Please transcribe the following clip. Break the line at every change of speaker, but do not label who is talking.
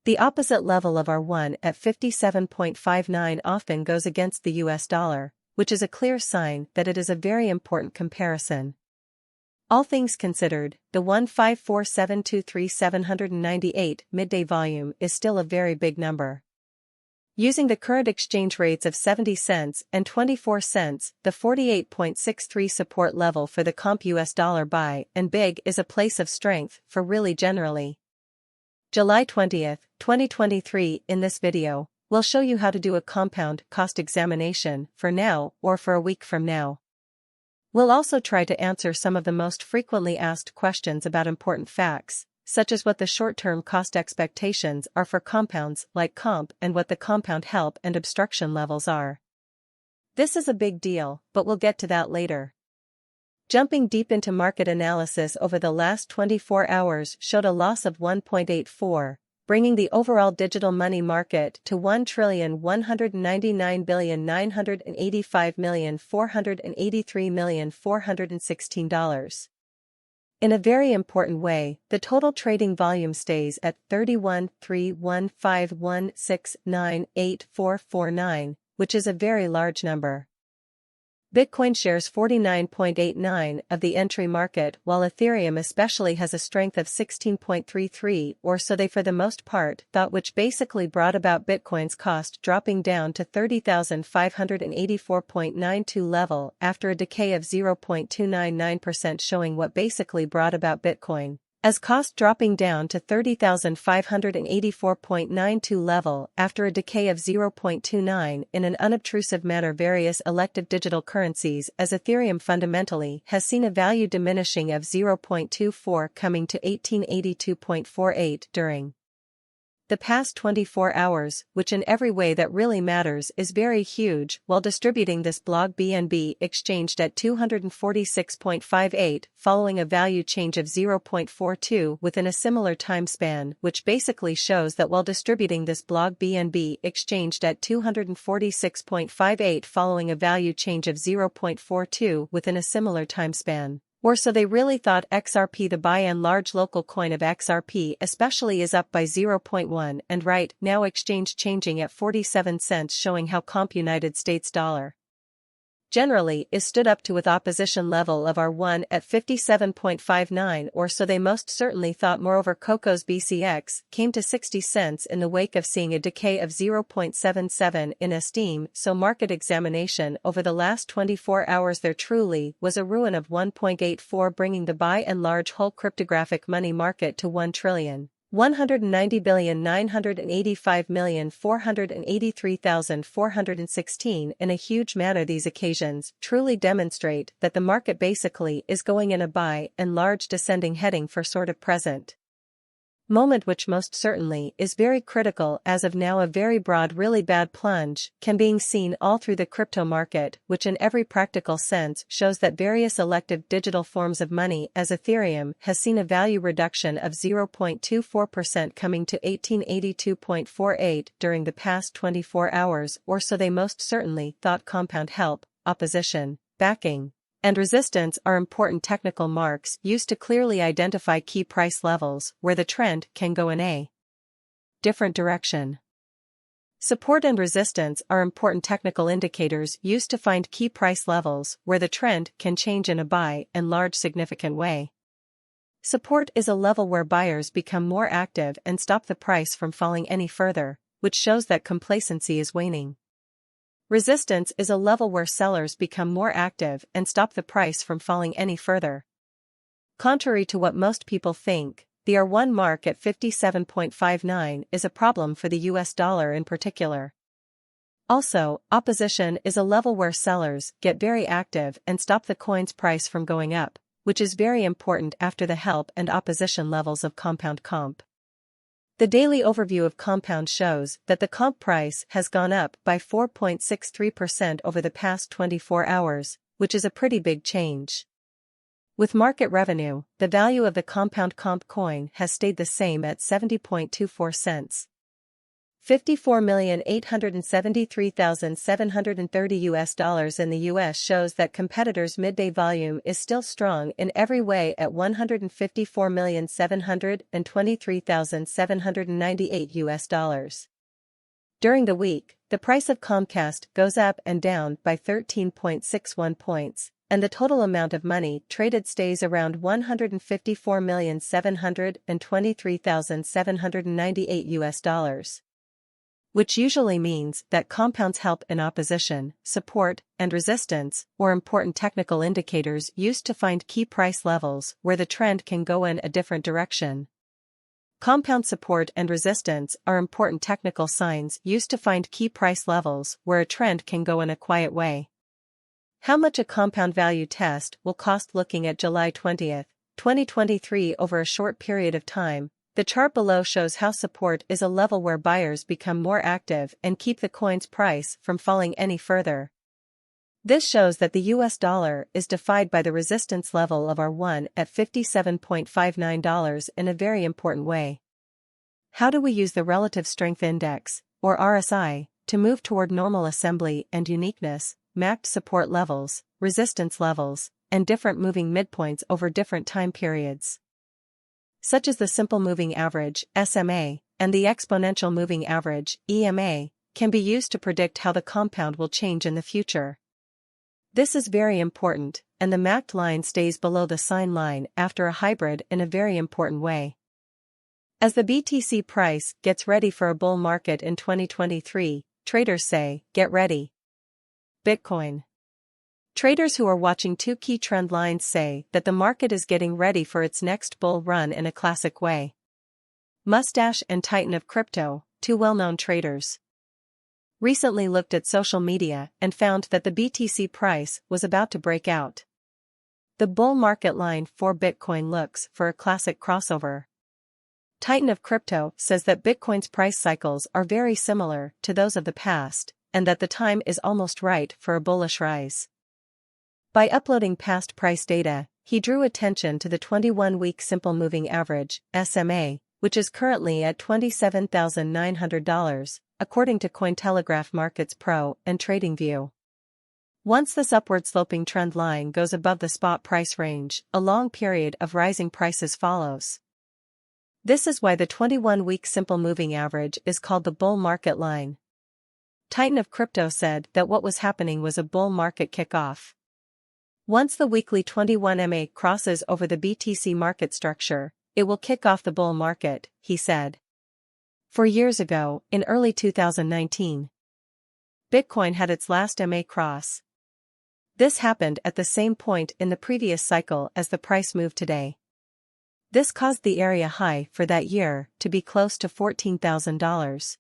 The opposite level of R1 at 57.59 often goes against the US dollar, which is a clear sign that it is a very important comparison. All things considered, the 154,723,798 midday volume is still a very big number. Using the current exchange rates of 70 cents and 24 cents, the 48.63 support level for the comp US dollar buy and big is a place of strength for really generally. July 20th, 2023. In this video, we'll show you how to do a compound cost examination for now or for a week from now. We'll also try to answer some of the most frequently asked questions about important facts, such as what the short-term cost expectations are for compounds like comp and what the compound help and obstruction levels are. This is a big deal, but we'll get to that later. Jumping deep into market analysis over the last 24 hours showed a loss of 1.84, bringing the overall digital money market to $1,199,985,483,416. In a very important way, the total trading volume stays at 31,315,169,8449, which is a very large number. Bitcoin shares 49.89% of the entry market, while Ethereum especially has a strength of 16.33%, or so they for the most part thought, which basically brought about Bitcoin's cost dropping down to $30,584.92 level after a decay of 0.299%, showing what basically brought about Bitcoin as cost dropping down to $30,584.92 level after a decay of 0.29 in an unobtrusive manner. Various elective digital currencies, as Ethereum fundamentally has seen a value diminishing of 0.24 coming to 1882.48 during the past 24 hours, which in every way that really matters is very huge. While distributing, this blog BNB exchanged at 246.58 following a value change of 0.42 within a similar time span, which basically shows that while distributing, this blog BNB exchanged at 246.58 following a value change of 0.42 within a similar time span. Or so they really thought. XRP, the by and large local coin of XRP especially, is up by 0.1 and right now exchange changing at 47 cents, showing how comp United States dollar generally is stood up to with opposition level of R1 at 57.59, or so they most certainly thought. Moreover, Coco's BCX came to 60 cents in the wake of seeing a decay of 0.77 in esteem. So market examination over the last 24 hours, there truly was a ruin of 1.84, bringing the by and large whole cryptographic money market to $190,985,483,416 in a huge manner. These occasions truly demonstrate that the market basically is going in a by and large descending heading for sort of present moment, which most certainly is very critical as of now. A very broad, really bad plunge can being seen all through the crypto market, which in every practical sense shows that various elective digital forms of money, as Ethereum has seen a value reduction of 0.24% coming to 1882.48 during the past 24 hours, or so they most certainly thought. Compound help, opposition, backing, and resistance are important technical marks used to clearly identify key price levels where the trend can go in a different direction. Support and resistance are important technical indicators used to find key price levels where the trend can change in a by and large significant way. Support is a level where buyers become more active and stop the price from falling any further, which shows that complacency is waning. Resistance is a level where sellers become more active and stop the price from falling any further. Contrary to what most people think, the R1 mark at 57.59 is a problem for the US dollar in particular. Also, opposition is a level where sellers get very active and stop the coin's price from going up, which is very important after the help and opposition levels of compound comp. The daily overview of compound shows that the comp price has gone up by 4.63% over the past 24 hours, which is a pretty big change. With market revenue, the value of the compound comp coin has stayed the same at 70.24 cents. $54,873,730 in the US shows that competitors' midday volume is still strong in every way at $154,723,798. During the week, the price of Comcast goes up and down by 13.61 points, and the total amount of money traded stays around $154,723,798, which usually means that compounds help in opposition, support, and resistance, or important technical indicators used to find key price levels where the trend can go in a different direction. Compound support and resistance are important technical signs used to find key price levels where a trend can go in a quiet way. How much a compound value test will cost? Looking at July 20, 2023 over a short period of time, the chart below shows how support is a level where buyers become more active and keep the coin's price from falling any further. This shows that the US dollar is defied by the resistance level of R1 at $57.59 in a very important way. How do we use the Relative Strength Index, or RSI, to move toward normal assembly and uniqueness, mapped support levels, resistance levels, and different moving midpoints over different time periods? Such as the simple moving average, SMA, and the exponential moving average, EMA, can be used to predict how the compound will change in the future. This is very important, and the MACD line stays below the sine line after a hybrid in a very important way. As the BTC price gets ready for a bull market in 2023, traders say, "Get ready." Bitcoin. Traders who are watching two key trend lines say that the market is getting ready for its next bull run in a classic way. Mustache and Titan of Crypto, two well-known traders, recently looked at social media and found that the BTC price was about to break out. The bull market line for Bitcoin looks for a classic crossover. Titan of Crypto says that Bitcoin's price cycles are very similar to those of the past, and that the time is almost right for a bullish rise. By uploading past price data, he drew attention to the 21-week simple moving average, SMA, which is currently at $27,900, according to Cointelegraph Markets Pro and TradingView. Once this upward-sloping trend line goes above the spot price range, a long period of rising prices follows. This is why the 21-week simple moving average is called the bull market line. Titan of Crypto said that what was happening was a bull market kickoff. Once the weekly 21 MA crosses over the BTC market structure, it will kick off the bull market, he said. 4 years ago, in early 2019, Bitcoin had its last MA cross. This happened at the same point in the previous cycle as the price moved today. This caused the area high for that year to be close to $14,000.